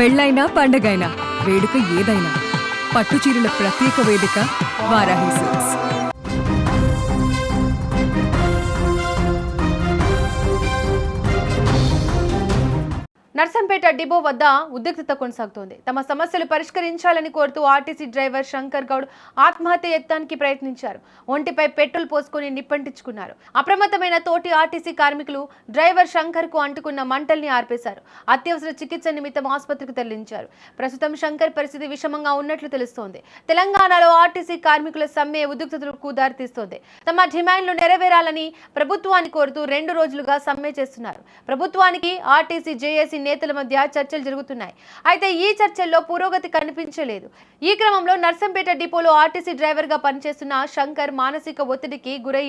పెళ్ళైనా పండగైనా వేడుక ఏదైనా పట్టుచీరల ప్రత్యేక వేదిక వారాహి సిల్క్స్. నర్సంపేట డిపో వద్ద ఉద్రిక్తత కొనసాగుతోంది. తమ సమస్యలు పరిష్కరించాలని కోరుతూ ఆర్టీసీ డ్రైవర్ శంకర్ గౌడ్ ఆత్మహత్య యత్నానికి ప్రయత్నించారు. ఒంటిపై పెట్రోల్ పోసుకుని నిప్పంటించుకున్నారు. అప్రమత్తమైన తోటి ఆర్టీసీ కార్మికులు డ్రైవర్ శంకర్ కు అంటుకున్న మంటల్ని ఆర్పేశారు. అత్యవసర చికిత్స నిమిత్తం ఆసుపత్రికి తరలించారు. ప్రస్తుతం శంకర్ పరిస్థితి విషమంగా ఉన్నట్లు తెలుస్తోంది. తెలంగాణలో ఆర్టీసీ కార్మికుల సమ్మె ఉద్రిక్తతకు దారితీస్తోంది. తమ డిమాండ్లు నెరవేరాలని ప్రభుత్వాన్ని కోరుతూ 2 రోజులుగా సమ్మె చేస్తున్నారు. ప్రభుత్వానికి ఆర్టీసీ జేఏసీ నేతల మధ్య చర్చలు జరుగుతున్నాయి. అయితే ఈ చర్చల్లో పురోగతి కనిపించలేదు. ఈ క్రమంలో నర్సంపేట డిపోలో ఆర్టీసీ డ్రైవర్ గా పనిచేస్తున్న శంకర్ మానసిక ఒత్తిడికి గురై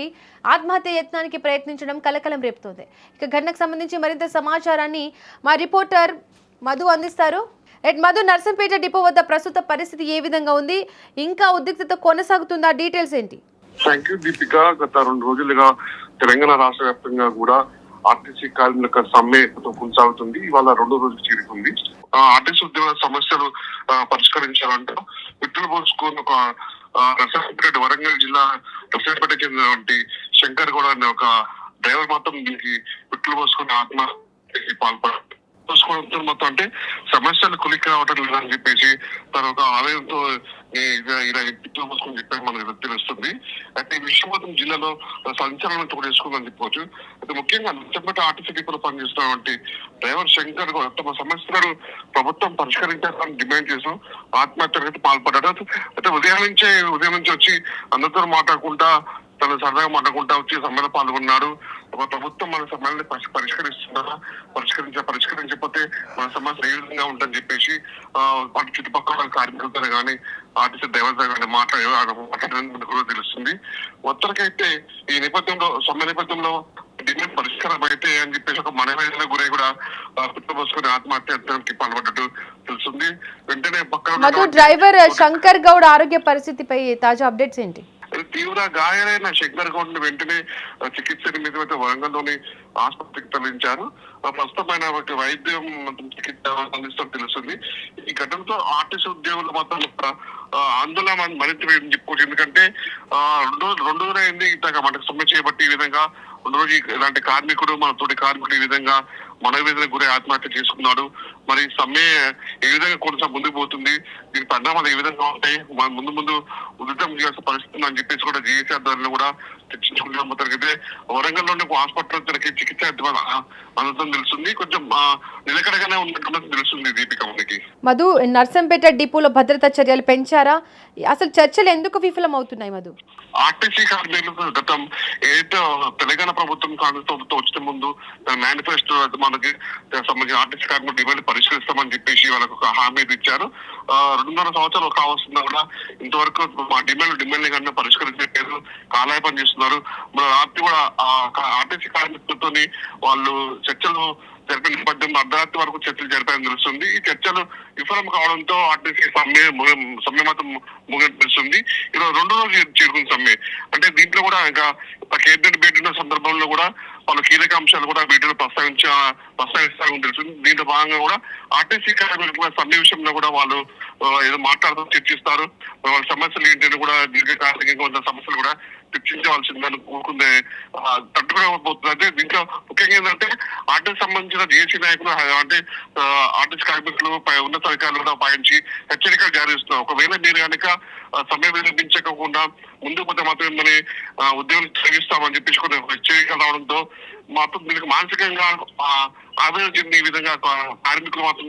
ఆత్మహత్య యత్నానికి ప్రయత్నించడం కలకలం రేపుతోంది. ఇక ఘటనకు సంబంధించి మరింత సమాచారాన్ని మా రిపోర్టర్ మధు అందిస్తారు. మధు, నర్సంపేట డిపో వద్ద ప్రస్తుత పరిస్థితి ఏ విధంగా ఉంది? ఇంకా ఉద్రిక్తత కొనసాగుతుందా? డీటెయిల్స్ ఏంటి? Thank you Deepika. గత 2 రోజులుగా తెలంగాణ రాష్ట్ర వ్యాప్తంగా కూడా ఆర్టీసీ కార్మికుల సమ్మె కొనసాగుతుంది. ఇవాళ 2వ రోజు చేరుకుంది. ఆర్టీసీ ఉద్యోగుల సమస్యలు పరిష్కరించాలంటూ పెట్రోల్ పోసుకొని ఒక నర్సంపేట వరంగల్ జిల్లా నర్సంపేట చెందినటువంటి శంకర్ గౌడ్ అనే ఒక డ్రైవర్ మాత్రం దీనికి పెట్రోల్ పోసుకొని ఆత్మహత్యకి పాల్పడారు. పోసుకోవడంతో మొత్తం అంటే సమస్యలు కులికి రావటం లేదని చెప్పేసి తన ఒక ఆలయంతో ఇలా పెట్రోల్ పోసుకొని చెప్పారు మనకు తెలుస్తుంది. అయితే ఈ విషయం మాత్రం జిల్లాలో సంచలనం చోటేసుకుందని చెప్పవచ్చు. అయితే ముఖ్యంగా నర్సంపేట ఆర్టీసీ డిపోలో పనిచేస్తున్నటువంటి డ్రైవర్ శంకర్ తమ సమస్యలను ప్రభుత్వం పరిష్కరించాలని డిమాండ్ చేస్తూ ఆత్మహత్యకు పాల్పడ్డాడు. అయితే ఉదయం నుంచి వచ్చి అందరితో మాట్లాడుకుంటా తను సరదాగా మాట్లాడుకుంటా వచ్చి సమ్మెలో పాల్గొన్నాడు. ప్రభుత్వం మన సమ్మెల్ని పరిష్కరిస్తున్నారా, పరిష్కరించకపోతే మన సమస్య ఏ విధంగా ఉంటుందని చెప్పేసి వాటి చుట్టుపక్కల కార్మికులతో కానీ ఆర్టీసీ డ్రైవర్తో కానీ మాట్లాడేందుకు తెలుస్తుంది. మొత్తానికైతే ఈ సమ్మె నేపథ్యంలో డిమాండ్ పరిష్కారం అయితే అని చెప్పేసి ఒక మనవేదన గురై కూడా పెట్రోల్ పోసుకుని ఆత్మహత్యకి పాల్పడ్డట్టు తెలుస్తుంది. వెంటనే పక్కన డ్రైవర్ శంకర్ గౌడ్ ఆరోగ్య పరిస్థితిపై తాజా అప్డేట్స్ ఏంటి? తీవ్ర గాయాలైన శంకర్ గౌడ్ ని వెంటనే చికిత్స నిమిత్తమైతే వరంగల్లోని ఆసుపత్రికి తరలించారు. ప్రస్తుతం ఆయన వైద్యం చికిత్స అందిస్తున్నట్టు తెలుస్తుంది. ఈ ఘటనతో ఆర్టీసీ ఉద్యోగులు మాత్రం ఆందోళన మరింత చెప్పుకోవచ్చు. ఎందుకంటే 2 రోజులు అయింది మనకు సమ్మె చేయబట్టి ఈ విధంగా 2 రోజు ఇలాంటి కార్మికుడు మన తోటి కార్మికుడు ఈ విధంగా మనోవేదనకు గురి ఆత్మహత్య చేసుకున్నాడు. మరి సమ్మె ఏ విధంగా ముందుకు పోతుంది, దీని పరిణామాలు ఏ విధంగా ఉంటాయి, ముందు ఉధృతం చేయాల్సిన పరిస్థితి అని చెప్పేసి కూడా జేఏసీ ఆధ్వర్యంలో కూడా చర్చించుకుంటున్నాం. మొత్తానికైతే వరంగల్లోని హాస్పిటల్ తనకి చికిత్స అందుతుందని తెలుస్తుంది. కొంచెం నిలకడగానే ఉన్నట్టు తెలుస్తుంది దీపిక మనకి. మధు, నర్సంపేట డిపోలో భద్రతా చర్యలు పెంచారా? అసలు చర్చలు ఎందుకు విఫలం అవుతున్నాయి మధు? ఆర్టీసీ కార్మికులకు గతం ఏదైతే తెలంగాణ ప్రభుత్వం కాంగ్రెస్ ప్రభుత్వం వచ్చిన ముందు మేనిఫెస్టో మనకి సంబంధించిన ఆర్టీసీ కార్మికులు డిమాండ్ పరిష్కరిస్తామని చెప్పేసి వాళ్ళకు ఒక హామీ ఇచ్చారు. 2.5 సంవత్సరాలు కావస్తున్నా కూడా ఇంతవరకు మా డిమాండ్ కానీ పరిష్కరించే పేరు కాలాయపం చేస్తున్నారు. మన రాత్రి కూడా ఆర్టీసీ కార్మికులతో వాళ్ళు చర్చలు జరిపిన నేపథ్యంలో అర్ధరాత్రి వరకు చర్చలు జరిపాయని తెలుస్తుంది. ఈ చర్చలు విఫలం కావడంతో ఆర్టీసీ సమ్మె మాత్రం తెలుస్తుంది. ఈరోజు 2వ రోజు చేరుకున్న సమ్మె అంటే దీంట్లో కూడా ఇంకా కేబినెట్ భేటీ ఉన్న సందర్భంలో కూడా పలు కీలక అంశాలు కూడా వీటిలో ప్రస్తావిస్తారని తెలుస్తుంది. దీంట్లో భాగంగా కూడా ఆర్టీసీ కార్మికుల సమ్మె విషయంలో కూడా వాళ్ళు ఏదో మాట్లాడుతూ చర్చిస్తారు. వాళ్ళ సమస్యలు ఏంటంటే కూడా దీర్ఘకాలికంగా ఉన్న సమస్యలు కూడా చర్చించవలసిందని కోరుకుందే తట్టుకోకపోతుంది. అంటే దీంట్లో ముఖ్యంగా ఏంటంటే ఆర్టీసీ సంబంధించిన జేఏసీ నాయకులు అంటే ఆర్టీసీ కార్మికులు ఉన్నతాధికారులు కూడా పాయించి హెచ్చరికలు జారీ చేస్తున్నారు. ఒకవేళ మీరు కనుక సమ్మె విరమించకుండా ముందుకు పోతే మాత్రం మన ఉద్యోగం తొలగిస్తామని చెప్పేసి కొన్ని హెచ్చరికలు రావడంతో మాత్రం దీనికి మానసికంగా ఆవేదన చెంది ఈ విధంగా కార్మికులు మాత్రం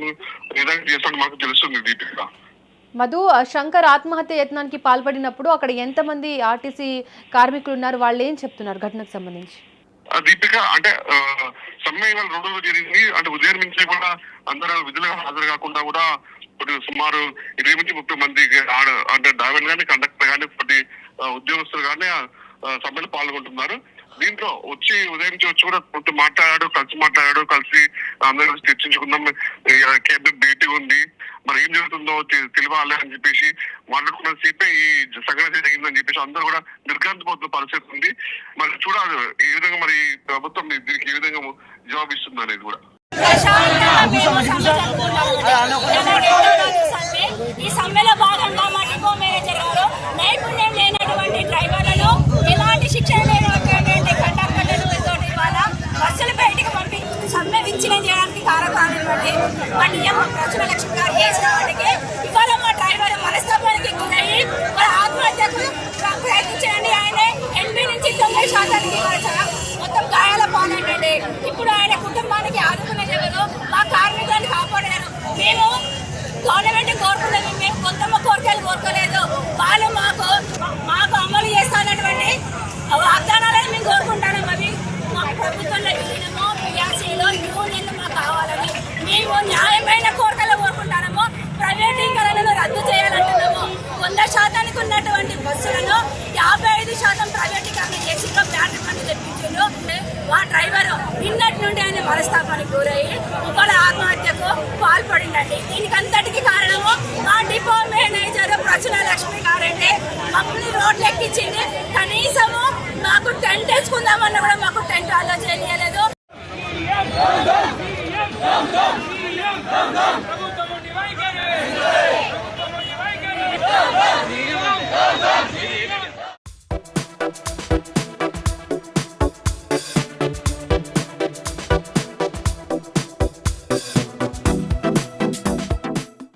విధంగా చేస్తామని మాకు తెలుస్తుంది దీపిక. మధు, శంకర్ ఆత్మహత్య యత్నానికి పాల్పడినప్పుడు అక్కడ ఎంతమంది ఆర్టీసీ కార్మికులు ఉన్నారు? వాళ్ళు ఏం చెప్తున్నారు ఘటనకు సంబంధించి? దీపిక అంటే సమ్మె ఇవాళ 2వ రోజు జరిగింది. అంటే ఉదయం నుంచి కూడా అందరూ విధులుగా హాజరు కాకుండా కూడా సుమారు 20 నుంచి 30 మంది అంటే డ్రైవర్ కానీ కండక్టర్ కానీ ఉద్యోగస్తులు కానీ సమ్మెలో పాల్గొంటున్నారు. దీంట్లో ఉదయం నుంచి వచ్చి కూడా కొంచెం కలిసి అందరూ చర్చించుకుందాం, కేబినెట్ భేటీ ఉంది, మరి ఏం జరుగుతుందో తెలియాలి అని చెప్పేసి మాట్లాడుకున్న సేపే ఈ సంఘటన జరిగిందని చెప్పేసి అందరూ కూడా నిర్ఘాంతపోతున్న పరిస్థితి ఉంది. మరి చూడాలి ఏ విధంగా మరి ప్రభుత్వం దీనికి ఏ విధంగా జవాబు ఇస్తుంది అనేది కూడా. ఈ సమ్మెలో భాగంగా మా డిపో మేనేజర్ గారు నైపుణ్యం లేనటువంటి డ్రైవర్లను ఎలాంటి శిక్షణ లేనటువంటి కండక్టర్లను ఇవాళ బస్సులు బయటికి పంపించి సమ్మె విచ్ఛిన్నం చేయడానికి కారణమైనటువంటి మా డిఎం ప్రచుర లక్ష్మి గారు చేసిన వాటికి ఇవాళ మా డ్రైవర్ మనస్తాపానికి గురయ్యి ఆత్మహత్యకు ప్రయత్నించండి. ఆయన 80 నుంచి 90% మొత్తం గాయాల పాలైందండి. ఇప్పుడు ఆయన కుటుంబానికి ఆదుకునేది ఎవరు? మా కార్మికులను కాపాడారు. మేము గవర్నమెంట్ కోరుకునేది మేము కొంతమ్మ కోరికలు కోరుకోలేదు. వాళ్ళు మాకు అమలు చేస్తున్నటువంటి వాగ్దానాలను మేము కోరుకుంటాము. అవి మా ప్రభుత్వంలో యూనియనమో పిఆర్సీలో యూనియన్లు మాకు కావాలని మేము న్యాయమైన కోరికలు కోరుకుంటాము. ప్రైవేటీకరణను రద్దు చేయాలంటున్నాము. 100% ఉన్నటువంటి బస్సులను 55% ప్రైవేటీకరణ చేసి బ్యాటరీ పని తెప్పించారు. మా డ్రైవర్ నిన్నటి నుండి ఆయన మనస్తాపానికి గురయ్యి ఒకళ్ళ ఆత్మహత్యకు పాల్పడిందండి. దీనికి అంతటికి కారణము మా డిపో మేనేజర్ ప్రచుర లక్ష్మి గారంటే మమ్మల్ని రోడ్లు ఎక్కించింది. కనీసము మాకు టెంట్ వేసుకుందామన్నా కూడా మాకు టెంట్ అలో చేయలేదు.